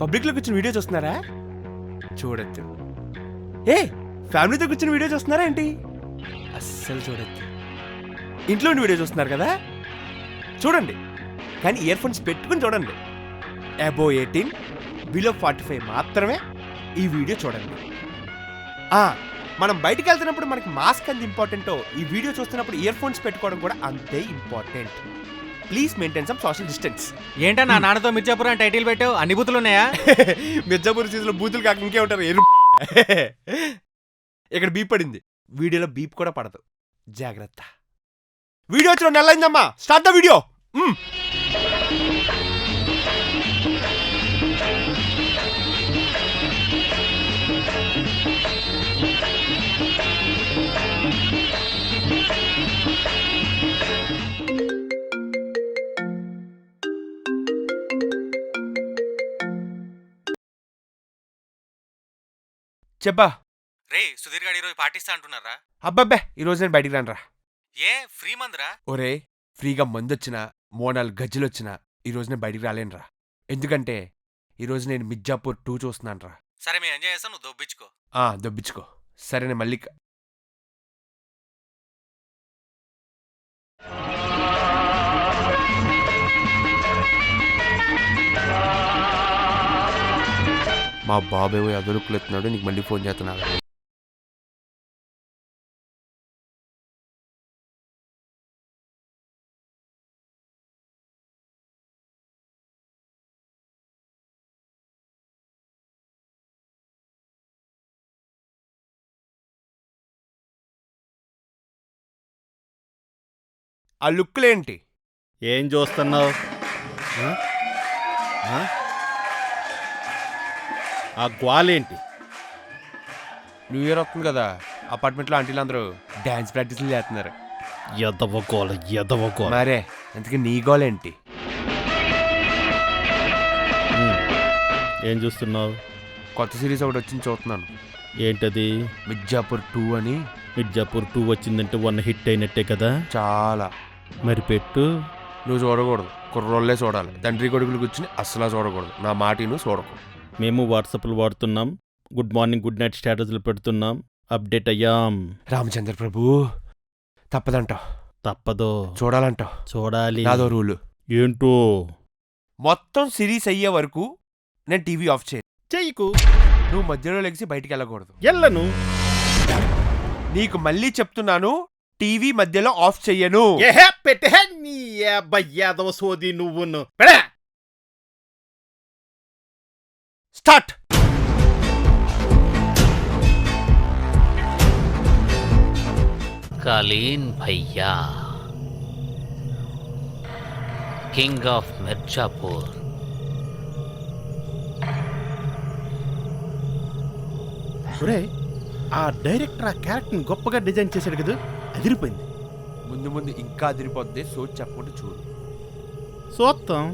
పబ్లిక్లో కూర్చొని వీడియో చూస్తున్నారా? చూడొద్దు. ఏ ఫ్యామిలీతో కూర్చొని వీడియో చూస్తున్నారా ఏంటి? అస్సలు చూడొద్దు. ఇంట్లో ఉండి వీడియో చూస్తున్నారు కదా, చూడండి, కానీ ఇయర్ ఫోన్స్ పెట్టుకుని చూడండి. అబోవ్ 18, బిలో 45 మాత్రమే ఈ వీడియో చూడండి. మనం బయటికి వెళ్తున్నప్పుడు మనకి మాస్క్ అంత ఇంపార్టెంటో, ఈ వీడియో చూస్తున్నప్పుడు ఇయర్ ఫోన్స్ పెట్టుకోవడం కూడా అంతే important. Please maintain some social distance. ఏంటో నా నాన్నతో మిర్జాపూర్ అని టైటిల్ పెట్టావు, అన్ని బూతులు ఉన్నాయా? మిర్జాపూర్ సీజన్లో బూతులు కాక ఇంకే ఉంటారు. ఇక్కడ బీప్ పడింది, వీడియోలో బీప్ కూడా పడదు, జాగ్రత్త. వీడియో వచ్చిన నెలైందమ్మా, స్టార్ట్ ద వీడియో. చెప్పా. రే సుధీర్ గారు ఈరోజు పాటిస్తా అంటున్నారా? అబ్బబ్బే, ఈరోజు నేను బయటికి రానురా. ఏ ఫ్రీ మందురా? ఒరే, ఫ్రీగా మందొచ్చినా 3-4 గజ్జలొచ్చినా ఈరోజు నేను బయటికి రాలేనురా. ఎందుకంటే ఈరోజు నేను మిర్జాపూర్ 2 చూస్తున్నాను రా. సరే మేము ఎంజాయ్ చేస్తాం, నువ్వు దొబ్బించుకో. దొబ్బించుకో. సరే నేను మళ్ళీ మా బాబేమో ఎదురుకులు ఎత్తున్నాడు, నీకు మళ్ళీ ఫోన్ చేస్తున్నాడు. ఆ లుక్కులేంటి? ఏం చూస్తున్నావు? ఆ గోలేంటి? న్యూ ఇయర్ వస్తుంది కదా, అపార్ట్మెంట్లో ఆంటీలు అందరూ డాన్స్ ప్రాక్టీస్లు చేస్తున్నారు. ఎదవ గోల, ఎదవ గోల. మరే అందుకే నీ గోలేంటి? ఏం చూస్తున్నావు? కొత్త సిరీస్ ఒకటి వచ్చింది, చూస్తున్నాను. ఏంటది? మిర్జాపూర్ 2 అని. మిర్జాపూర్ 2 వచ్చిందంటే 1 హిట్ అయినట్టే కదా. చాలా. మరి పెట్టు. నువ్వు చూడకూడదు, కుర్రోళ్ళే చూడాలి. తండ్రి కొడుకులు కూర్చుని అస్సలా చూడకూడదు. నా మాట నువ్వు చూడకు. మేము వాట్సాప్లు వాడుతున్నాం, గుడ్ మార్నింగ్ గుడ్ నైట్ స్టేటస్లు పెడుతున్నాం, అప్డేట్ అయ్యాం. రామచంద్ర ప్రభు, తప్పదంటావు? తప్పదో, చూడాలంటావు? చూడాలి. నాదో రూలు. ఏంటో? మొత్తం సిరీస్ అయ్యే వరకు నేను టీవీ ఆఫ్ చెయ్యకు. నువ్వు మధ్యలో లెగిసి బయటికి వెళ్ళకూడదు. ఎల్లను. నీకు మళ్ళీ చెప్తున్నాను, టీవీ మధ్యలో ఆఫ్ చెయ్యను. సోది నువ్వును. స్టార్ట్. कालीन भैया, किंग ऑफ मिर्जापुर. ఆ డైరెక్టర్ ఆ క్యారెక్టర్ని గొప్పగా డిజైన్ చేశాడు కదా, అదిరిపోయింది. ముందు ముందు ఇంకా అదిరిపోద్ది, సోచి చెప్పకుండా చూడు. చూస్తాం.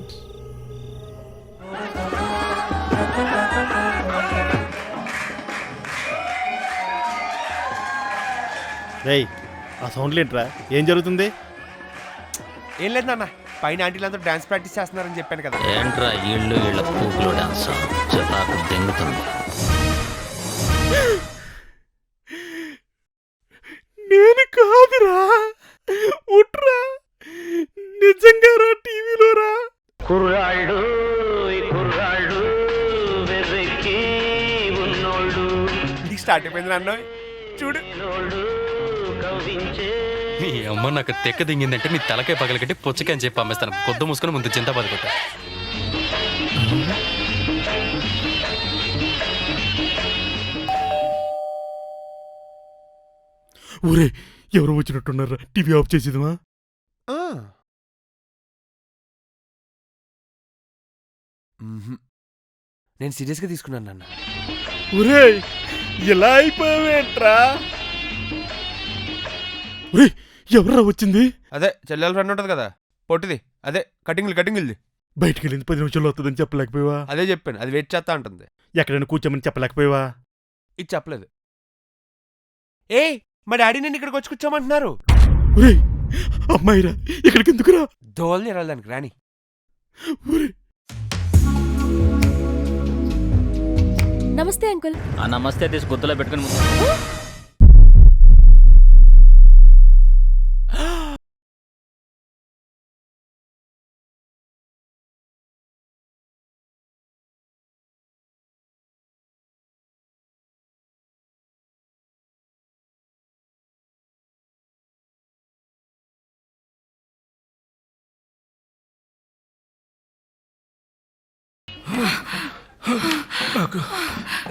రేయ్, ఆ సౌండ్లు ఏంట్రా? ఏం జరుగుతుంది? ఏం లేదు నాన్న, పైన ఆంటీలందరూ డాన్స్ ప్రాక్టీస్ చేస్తున్నారని చెప్పాను కదా. ఏంట్రా వీళ్ళ కూకులో డాన్స్ చిరాకు దెంగుతుంది. నేను కాదురా, ఉట్రా, నిజంగా రా, టీవీలో రా. కుర్రాళ్ళు కుర్రాళ్ళు వెర్రెక్కి ఉన్నోళ్ళు ఇది స్టార్ట్ అయిపోయింది నాన్న, చూడు. కవించే నీ అమ్మ నాకు తెక్క దింగిందంటే నీ తలకాయ పగలకట్టి పుచ్చకాయని చెప్పి అమ్మేస్తాను. కొద్ది మూసుకొని ముందు చింత పదకొట్ట. ఊరే, ఎవరు వచ్చినట్టున్నారా? TV off చేసేదమా? నేను సీరియస్గా తీసుకున్నాను నాన్న. ఊరే, ఇలా అయిపోయావేంట్రా? ఊరే, ఎవరా వచ్చింది? అదే చెల్లెల ఫ్రెండ్ ఉంటుంది కదా, పొట్టిది, అదే కటింగ్లు. బయటికి వెళ్ళింది 10 నిమిషాల్లో వస్తుందని చెప్పలేకపోయావా? అదే చెప్పాను, అది వెయిట్ చేస్తా ఉంటుంది. ఎక్కడైనా కూర్చోమని చెప్పలేకపోయావా? ఇది చెప్పలేదు. మా డాడీ నేను ఇక్కడికి వచ్చి కూర్చోమంటున్నారు. అమ్మాయిరా, ఇక్కడికి ఎందుకురా? దోల్ని ఎరాలి దానికి రాని. నమస్తే అంకుల్. ఆ నమస్తే తీసి గుర్తులో పెట్టుకుని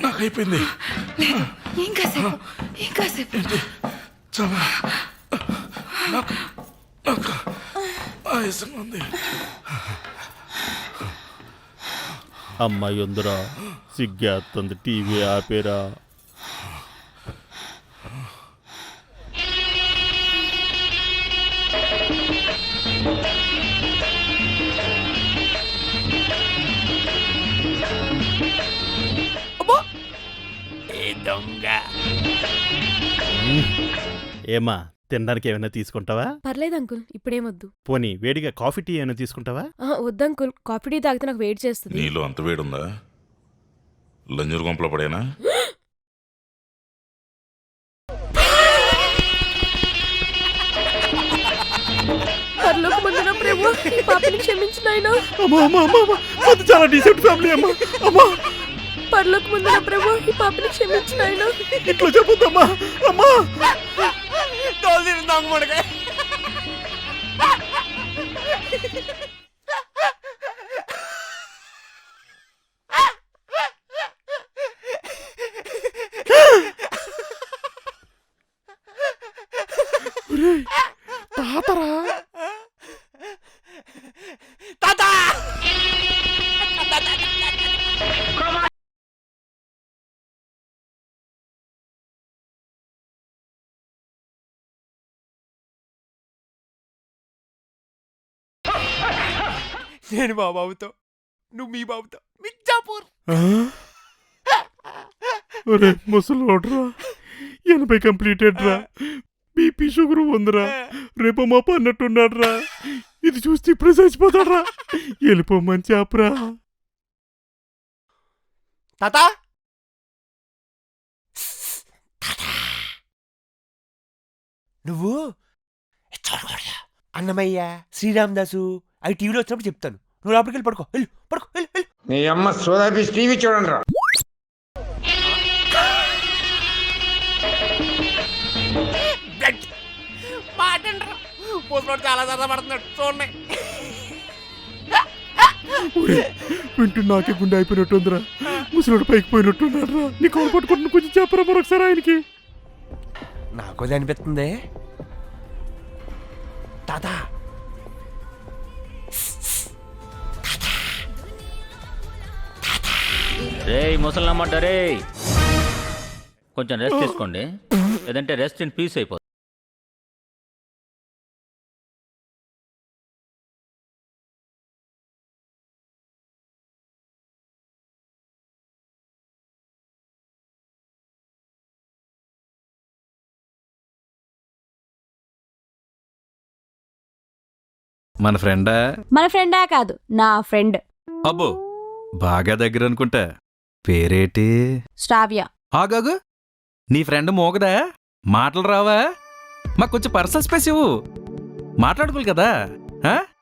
నాకు అయిపోయింది. ఇంకాసేపు చాలా నాకు నాకు ఆయాసంగా ఉంది. అమ్మాయి ఉందిరా, సిగ్గేస్తుంది, టీవీ ఆపేరా. ఏమా, తినడానికి ఏమైనా తీసుకుంటావా? పర్లేదు అంకుల్, ఇప్పుడేమొద్దు. పోనీ వేడిగా కాఫీ టీ ఏమైనా తీసుకుంటావా? వద్దు అంకుల్, కాఫీ టీ తాగితే నాకు వెయిట్ చేస్తుంది. నీలో అంత వేడుందా? లంజూరు గుంపలో పడేనా? పరలోకమందున ప్రభువా, ఈ పాపని క్షమించు నాయనా. అమ్మా అమ్మా అమ్మా అమ్మా, అది చాలా డీసెంట్ ఫ్యామిలీ అమ్మా. అమ్మా పరలోకమందున ప్రభువా, ఈ పాపని క్షమించు నాయనా. ఇట్లా చెప్పొద్దమ్మా. అమ్మా తాతరా, నేను మా బాబుతో, నువ్వు మీ బాబుతో మిర్జాపూర్. ఒరే ముసలోడ్రా, 80 కంప్లీటెడ్ రా, బీపీ షుగర్ ఉందిరా, రేపు మాప అన్నట్టున్నాడ్రా. ఇది చూస్తే ఇప్పుడే చచ్చిపోతాడ్రా. వెళ్ళిపోమని చెప్పరా. తాత నువ్వు అన్నమయ్య, శ్రీరామదాసు అవి టీవీలో వచ్చినప్పుడు చెప్తాను. నువ్వు లోపలికి వెళ్ళి పడుకో. వెళ్ళు పడుకో, వెళ్ళు వెళ్ళు. నీ అమ్మ సోదాబీస్ టీవీ చూడండి రా. చాలా సరదా పడుతున్నాడు చూడండి. వింటూ నాకే గుండె అయిపోయినట్టుందిరా. ముసలోడు పైకి పోయినట్టున్నాడు రా. నీ కాలు పట్టుకుంటున్న కొంచెం చెప్పరా మరొకసారి ఆయనకి. నాకు అది అనిపిస్తుంది. తాత రే ముసలమ్మంట రే, కొంచెం రెస్ట్ తీసుకోండి, లేదంటే రెస్ట్ ఇన్ పీస్ అయిపోతుంది. మన ఫ్రెండా కాదు, నా ఫ్రెండ్. అబ్బో, బాగా దగ్గర అనుకుంటా. పేరేటి? శ్రావ్య. ఆగాగు, నీ ఫ్రెండ్ మోగదా? మాటలు రావా? మాకు కొంచెం పర్సనల్ స్పేస్ ఇవ్వు, మాట్లాడుకోవాలి కదా.